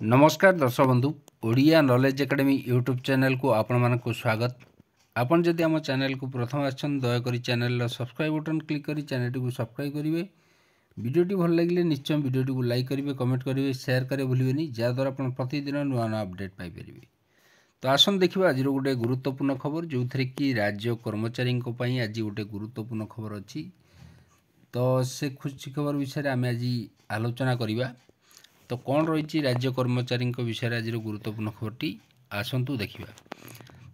नमस्कार दर्शक बंधु Odia knowledge academy YouTube channel को आपण मानक स्वागत। आपण जदि आम चैनल को प्रथम आछन दयाकोरी चैनल सब्सक्राइब बटन क्लिक करी चैनल को सब्सक्राइब करेंगे। वीडियोटी भल लगे निश्चय वीडियोटी को लाइक करेंगे, कमेंट करेंगे, शेयर करें भूलें जहाँद्वारा आप प्रतिदिन नुआ नुआ अपडेट पाइपर। तो आसन देखा आज गोटे गुरुत्वपूर्ण खबर जो थे कि राज्य कर्मचारी आज गोटे गुरुत्वपूर्ण खबर अच्छी। तो से खुशी खबर विषय आम आज आलोचना करवा। तो कौन रही राज्य कर्मचारी विषय आज गुरुत्वपूर्ण खबरटी आसतु देखा।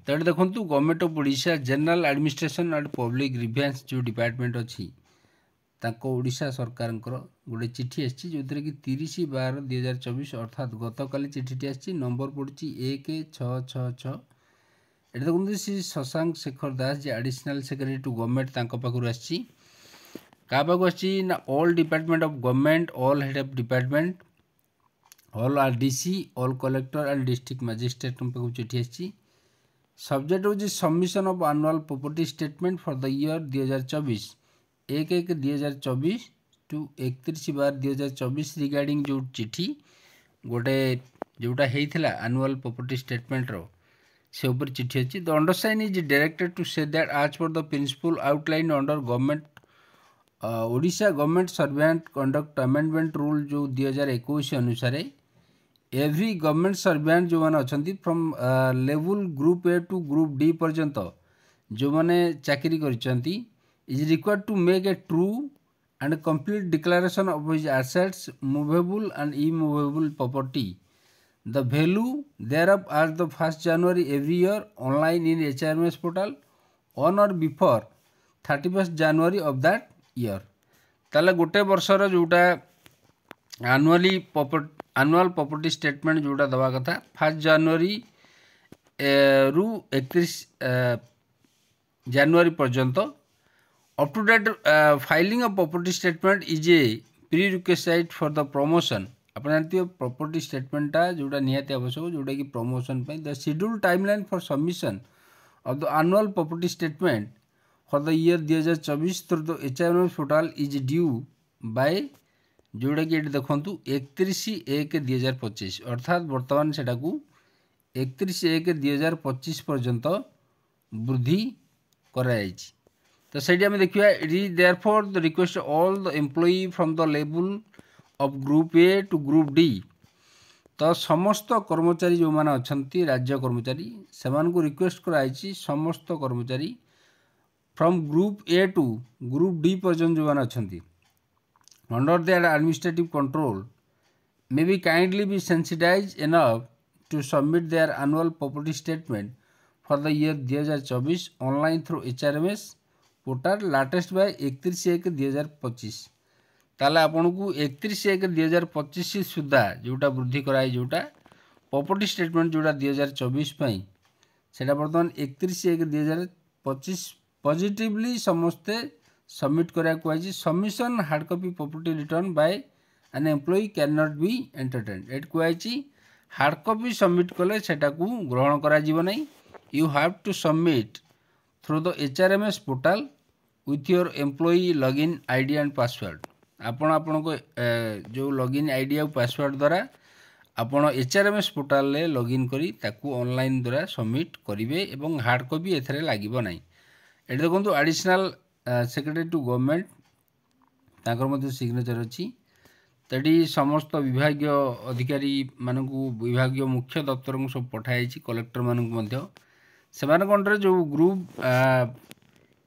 तो ये देखो government of Odisha general administration and public grievance जो डिपार्टमेंट अच्छी ओडिशा सरकार गोटे चिठी आसी जो कि 30/12/2024 अर्थात गतकाली चिठी आसी नंबर पड़ी 1666। ये देखते Shri Shashank Shekhar Das ji additional secretary to government पाखु आसी क्या पाक ना all department of government all head of department all RDC all collector and district magistrate पाखु चिठी आसी। सब्जेक्ट हूँ submission of annual property statement for the year 2024 1/1/2024 to 31/12/2024 regarding जो चिठी गोटे जोटा होता एनुअल प्रॉपर्टी स्टेटमेंट रो से ऊपर चिठी अच्छी। The undersigned is directed to say that as per the principal outline under government Odisha government servant conduct amendment rule जो 2021 अनुसार एवरी गवर्नमेंट सर्वेंट जो मैंने अच्छा from level group A to group D पर्यंत जो मैंने चाकरी करछंती is required to make a true and complete declaration of his assets movable and immovable property the value thereof as the 1st January every year online in HRMS portal on or before 31st January of that year। ताले गोटे वर्षर जोटा annual property statement जोटा दवा कथा 1st January रु 31 January पर्यंत up to date filing of property statement is a prerequisite for the promotion. आप जानते प्रॉपर्टी स्टेटमेंटा जोटा निहाती आवश्यक जोटा कि promotion the schedule timeline for submission of the annual property statement for the year 2024 through the HRMS portal is due by जोटा कि ये देखूँ 31/1/2025 अर्थात बर्तमान से 31/1/2025 पर्यंत वृद्धि कराई। तो सही आम देखा it is therefore the request all the employee from the level of group A to group D. तो समस्त कर्मचारी जो मैंने अच्छा राज्य कर्मचारी से रिक्वेस्ट कराई समस्त कर्मचारी from group A to group D पर्यंत जो मैंने अच्छा under their administrative control may be kindly be sensitized enough to submit their annual property statement for the year 2024 online through HRMS portal latest by 31/1/2025। ताला आपन को 31/1/2025 सुधा जोटा वृद्धि कराई जोटा प्रॉपर्टी स्टेटमेंट जोटा 2024 पई सेटा बर्तमान 31/1/2025 पॉजिटिवली समस्ते सबमिट करा कहुई। Submission hard copy property return by an employee can not be entertained at कहुई हार्ड कॉपी सबमिट कले सेटा को ग्रहण करा जीव नहीं। You have to submit through the HRMS portal with your employee login ID and password. आपण को जो लॉगिन आईडी और पासवर्ड द्वारा आपण HRMS पोर्टल ले लॉगिन करी ताकू ऑनलाइन द्वारा सबमिट करेंगे एवं हार्ड कॉपी एथरे लागिबो नहीं। ये देखो additional secretary to government Takar Madhya signature अच्छी। तटी समस्त विभाग अधिकारी मानक विभाग मुख्य दफ्तर को सब पठाई कलेक्टर मानक अंडर जो ग्रुप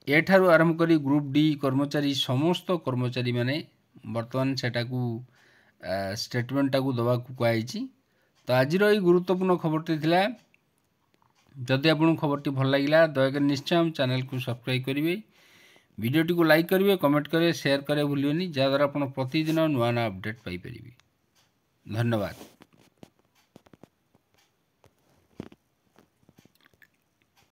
ए ठारू आरंभ करी ग्रुप डी कर्मचारी समस्त कर्मचारी माने बर्तमान सेटा को स्टेटमेंटा को दवा कहुई। तो आज गुरुत्वपूर्ण खबरटी थिला। जदि आपको खबरटी भल लगा दयाकोरी निश्चय हम चैनल को सब्सक्राइब करेंगे, वीडियोटी को लाइक करेंगे, कमेंट करेंगे, शेयर करें भूलिए जहाँद्वारा आप प्रतिदिन नुआ नुआ अपडेट पाइपर। धन्यवाद।